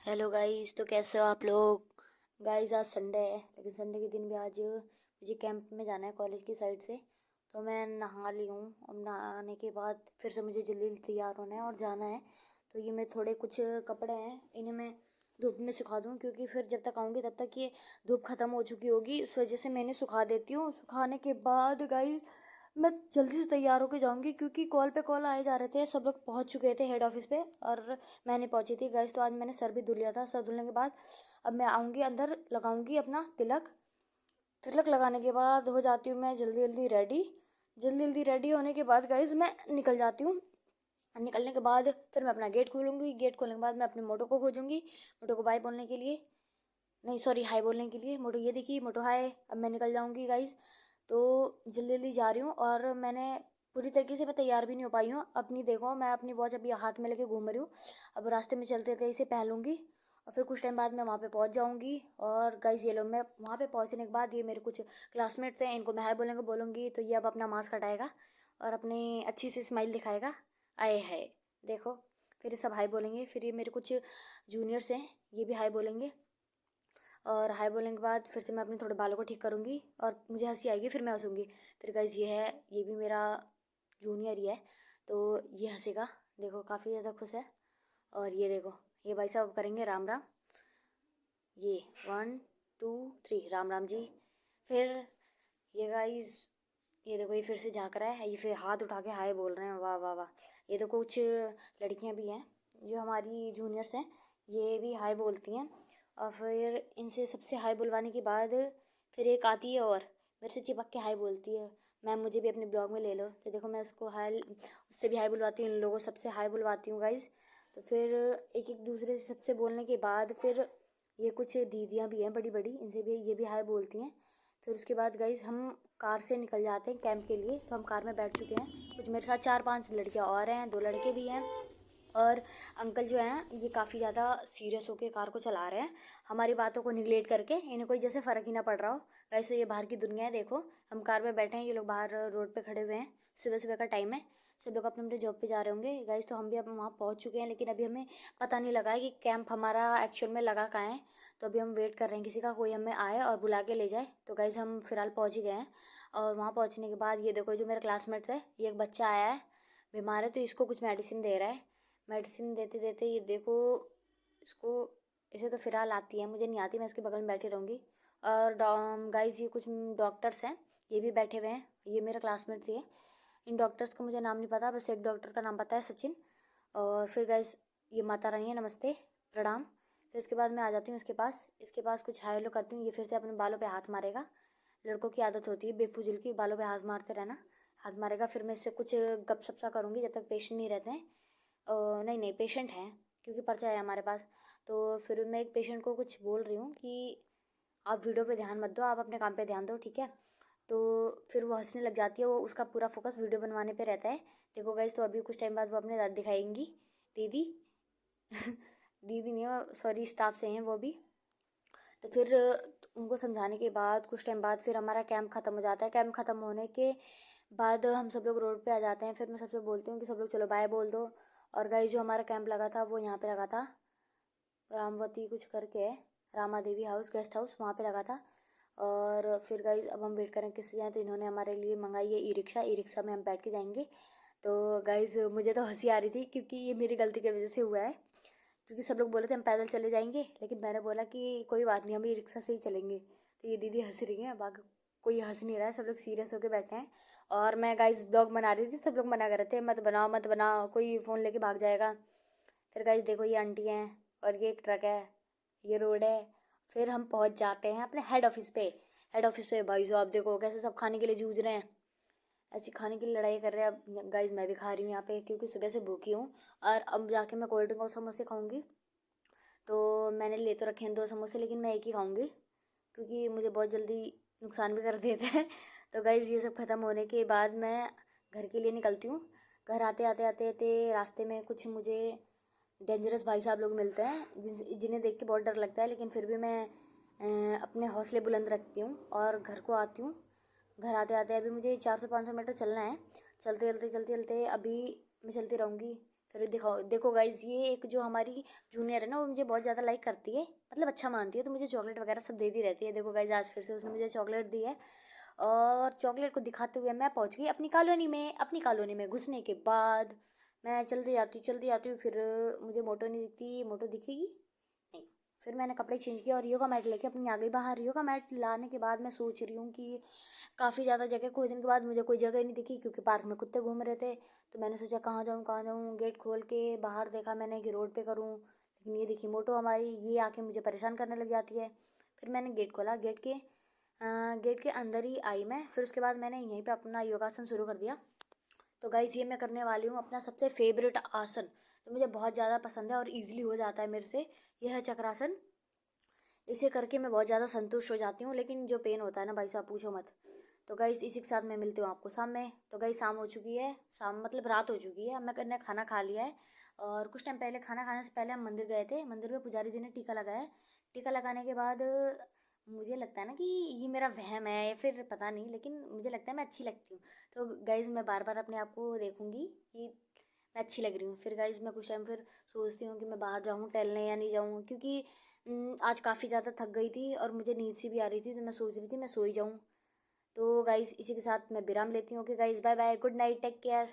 Hello guys, तो कैसे हो आप लोग। गाइस आज संडे है, लेकिन संडे के दिन भी आज मुझे कैंप में जाना है कॉलेज की साइड से। तो मैं नहा ली हूँ। अब नहाने के बाद फिर से मुझे जल्दी जल्दी तैयार होना है और जाना है। तो ये मेरे थोड़े कुछ कपड़े हैं, इन्हें मैं धूप में सुखा दूँ, क्योंकि फिर जब तक आऊँगी तब तक ये धूप ख़त्म हो चुकी होगी। इस वजह से मैं इन्हें सुखा देती हूँ। सुखाने के बाद गाइस मैं जल्दी से तैयार होकर जाऊंगी, क्योंकि कॉल पे कॉल आए जा रहे थे। सब लोग पहुंच चुके थे हेड ऑफिस पे और मैं नहीं पहुंची थी गाइस। तो आज मैंने सर भी धुल लिया था। सर धुलने के बाद अब मैं आऊँगी अंदर, लगाऊंगी अपना तिलक। तिलक लगाने के बाद हो जाती हूँ मैं जल्दी जल्दी रेडी। जल्दी जल्दी रेडी होने के बाद गाइस मैं निकल जाती हूँ। निकलने के बाद फिर मैं अपना गेट खोलूँगी। गेट खोलने के बाद मैं अपने मोटो को खोजूँगी, मोटो को बाय बोलने के लिए, नहीं सॉरी हाय बोलने के लिए। मोटो ये देखिए, मोटो हाय। अब मैं निकल जाऊंगी गाइस। तो जल्दी जल्दी जा रही हूँ और मैंने पूरी तरीके से मैं तैयार भी नहीं हो पाई हूँ। अपनी देखो, मैं अपनी वॉच अभी हाथ में लेके घूम रही हूँ। अब रास्ते में चलते थे इसे पहनूंगी और फिर कुछ टाइम बाद मैं वहाँ पे पहुँच जाऊँगी। और गाइस ये लो, मैं वहाँ पे पहुँचने के बाद ये मेरे कुछ क्लासमेट्स हैं, इनको मैं हाय बोलेंगे बोलूँगी। तो ये अब अपना मास्क हटाएगा और अपनी अच्छी सी स्माइल दिखाएगा, आए है देखो। फिर ये सब हाय बोलेंगे। फिर ये मेरे कुछ जूनियर्स हैं, ये भी हाय बोलेंगे। और हाय बोलने के बाद फिर से मैं अपने थोड़े बालों को ठीक करूँगी और मुझे हंसी आएगी, फिर मैं हंसूँगी। फिर गाइस ये है, ये भी मेरा जूनियर ही है, तो ये हंसेगा। देखो काफ़ी ज़्यादा खुश है। और ये देखो, ये भाई साहब करेंगे राम राम। ये 1 2 3 राम राम जी। फिर ये गाइस, ये देखो ये फिर से झाँक रहा है, ये फिर हाथ उठा के हाय बोल रहे हैं। वाह वाह वाह। ये देखो कुछ लड़कियां भी हैं जो हमारी जूनियर्स हैं, ये भी हाय बोलती हैं। और फिर इनसे सबसे हाय बुलवाने के बाद फिर एक आती है और मेरे से चिपक के हाय बोलती है, मैम मुझे भी अपने ब्लॉग में ले लो। तो देखो मैं उसको हाय, उससे भी हाय बुलवाती हूँ, इन लोगों सबसे हाय बुलवाती हूँ गाइज। तो फिर एक एक दूसरे से सबसे बोलने के बाद फिर ये कुछ दीदियाँ भी हैं बड़ी बड़ी, इनसे भी ये भी हाय बोलती हैं। फिर उसके बाद गाइज हम कार से निकल जाते हैं कैंप के लिए। तो हम कार में बैठ चुके हैं, कुछ मेरे साथ 4 5 लड़कियां और हैं, 2 लड़के भी हैं। और अंकल जो हैं ये काफ़ी ज़्यादा सीरियस होकर कार को चला रहे हैं, हमारी बातों को निगलेक्ट करके। इन्हें कोई जैसे फ़र्क ही ना पड़ रहा हो। वैसे ये बाहर की दुनिया है, देखो हम कार में बैठे हैं, ये लोग बाहर रोड पे खड़े हुए हैं। सुबह सुबह का टाइम है, सब लोग अपने अपने जॉब पे जा रहे होंगे गाइस। तो हम भी अब वहाँ पहुँच चुके हैं, लेकिन अभी हमें पता नहीं लगा है कि कैंप हमारा एक्चुअल में लगा कहाँ है। तो अभी हम वेट कर रहे हैं किसी का, कोई हमें आए और बुला के ले जाए। तो गाइस हम फिलहाल पहुँच ही गए हैं। और वहाँ पहुँचने के बाद ये देखो, जो मेरा क्लासमेट्स है, ये एक बच्चा आया है बीमार है, तो इसको कुछ मेडिसिन दे रहा है। मेडिसिन देते देते ये देखो इसको, इसे तो फिलहाल आती है, मुझे नहीं आती, मैं इसके बगल में बैठी रहूँगी। और गाइस ये कुछ डॉक्टर्स हैं, ये भी बैठे हुए हैं, ये मेरे क्लासमेट्स ही है। इन डॉक्टर्स का मुझे नाम नहीं पता, बस एक डॉक्टर का नाम पता है, सचिन। और फिर गाइस ये माता रानी है, नमस्ते प्रणाम। फिर उसके बाद मैं आ जाती हूँ इसके पास कुछ हाय हेलो करती हूँ। ये फिर से अपने बालों पे हाथ मारेगा, लड़कों की आदत होती है बेफुजिल की, बालों पे हाथ मारते रहना। हाथ मारेगा, फिर मैं इससे कुछ गपशप सा करूँगी जब तक पेशेंट नहीं रहते हैं। नहीं नहीं पेशेंट हैं, क्योंकि पर्चा है हमारे पास। तो फिर मैं एक पेशेंट को कुछ बोल रही हूँ कि आप वीडियो पे ध्यान मत दो, आप अपने काम पे ध्यान दो, ठीक है। तो फिर वो हंसने लग जाती है, वो उसका पूरा फोकस वीडियो बनवाने पे रहता है। देखो गाइस, तो अभी कुछ टाइम बाद वो अपने दांत दिखाएंगी, दीदी दीदी नहीं हो सॉरी, स्टाफ से हैं वो भी। तो फिर उनको समझाने के बाद कुछ टाइम बाद फिर हमारा कैंप ख़त्म हो जाता है। कैंप ख़त्म होने के बाद हम सब लोग रोड पे आ जाते हैं। फिर मैं सबसे बोलती हूँ कि सब लोग चलो बाय बोल दो। और गाइस जो हमारा कैंप लगा था वो यहाँ पे लगा था, रामवती कुछ करके है, रामा देवी हाउस गेस्ट हाउस, वहाँ पे लगा था। और फिर गाइस अब हम वेट करें किससे जाएँ, तो इन्होंने हमारे लिए मंगाई है ई रिक्शा में हम बैठ के जाएंगे। तो गाइस मुझे तो हंसी आ रही थी, क्योंकि ये मेरी गलती की वजह से हुआ है। क्योंकि सब लोग बोले थे हम पैदल चले जाएंगे, लेकिन मैंने बोला कि कोई बात नहीं, हम ई रिक्शा से ही चलेंगे। तो ये दीदी हंस रही हैं, बाकी कोई हंस नहीं रहा है, सब लोग सीरियस होकर बैठे हैं। और मैं गाइस ब्लॉग बना रही थी, सब लोग मना कर रहे थे मत बनाओ मत बनाओ, कोई फ़ोन लेके भाग जाएगा। फिर गाइस देखो ये आंटी हैं और ये एक ट्रक है, ये रोड है। फिर हम पहुंच जाते हैं अपने हेड ऑफिस पे। हेड ऑफिस पे भाई साहब देखो कैसे सब खाने के लिए जूझ रहे हैं, ऐसी खाने की लड़ाई कर रहे हैं। अब गाइस मैं भी खा रही हूँ यहाँ पे, क्योंकि सुबह से भूखी हूँ। और अब जाके मैं कोल्ड ड्रिंक और समोसे खाऊंगी। तो मैंने ले तो रखे हैं 2 समोसे, लेकिन मैं एक ही खाऊंगी, क्योंकि मुझे बहुत जल्दी नुकसान भी कर देते हैं। तो गाइज़ ये सब ख़त्म होने के बाद मैं घर के लिए निकलती हूँ। घर आते आते आते आते रास्ते में कुछ मुझे डेंजरस भाई साहब लोग मिलते हैं, जिन्हें देख के बहुत डर लगता है, लेकिन फिर भी मैं अपने हौसले बुलंद रखती हूँ और घर को आती हूँ। घर आते आते अभी मुझे 400 500 मीटर चलना है। चलते चलते चलते चलते अभी मैं चलती रहूँगी, फिर दिखाओ देखो गाइज, ये एक जो हमारी जूनियर है ना, वो मुझे बहुत ज़्यादा लाइक करती है, मतलब अच्छा मानती है, तो मुझे चॉकलेट वगैरह सब देती रहती है। देखो गाइज, आज फिर से उसने मुझे चॉकलेट दी है। और चॉकलेट को दिखाते हुए मैं पहुंच गई अपनी कॉलोनी में। अपनी कॉलोनी में घुसने के बाद मैं चलती जाती हूँ, फिर मुझे मोटो नहीं दिखती। मोटो दिखेगी नहीं। फिर मैंने कपड़े चेंज किया और योगा मैट लेके अपनी आ गई बाहर। योगा मैट लाने के बाद मैं सोच रही हूँ कि काफ़ी ज़्यादा जगह खोजने के बाद मुझे कोई जगह नहीं दिखी, क्योंकि पार्क में कुत्ते घूम रहे थे। तो मैंने सोचा कहाँ जाऊँ कहाँ जाऊँ। गेट खोल के बाहर देखा मैंने कि रोड पे करूँ, लेकिन ये देखी मोटो हमारी, ये आके मुझे परेशान करने लग जाती है। फिर मैंने गेट खोला, गेट के अंदर ही आई मैं। फिर उसके बाद मैंने यहीं पे अपना योगासन शुरू कर दिया। तो गाइस, ये मैं करने वाली हूँ अपना सबसे फेवरेट आसन, जो मुझे बहुत ज़्यादा पसंद है और इजीली हो जाता है मेरे से। यह है चक्रासन। इसे करके मैं बहुत ज़्यादा संतुष्ट हो जाती हूँ, लेकिन जो पेन होता है ना भाई साहब, पूछो मत। तो गाइस, इसी के साथ मैं मिलती हूँ आपको शाम में। तो गाइस, शाम हो चुकी है, शाम मतलब रात हो चुकी है। अब मैंने खाना खा लिया है। और कुछ टाइम पहले, खाना खाने से पहले हम मंदिर गए थे। मंदिर में पुजारी जी ने टीका लगाया। टीका लगाने के बाद मुझे लगता है ना कि ये मेरा वहम है या फिर पता नहीं, लेकिन मुझे लगता है मैं अच्छी लगती हूँ। तो गाइज, मैं बार बार अपने आप को देखूंगी कि मैं अच्छी लग रही हूँ। फिर गाइज, मैं कुछ टाइम फिर सोचती हूँ कि मैं बाहर जाऊँ टहलने या नहीं जाऊँ, क्योंकि आज काफ़ी ज़्यादा थक गई थी और मुझे नींद सी भी आ रही थी। तो मैं सोच रही थी मैं सो ही जाऊँ। तो गाइज, इसी के साथ मैं विराम लेती हूँ। Okay guys, bye bye, good night, take care.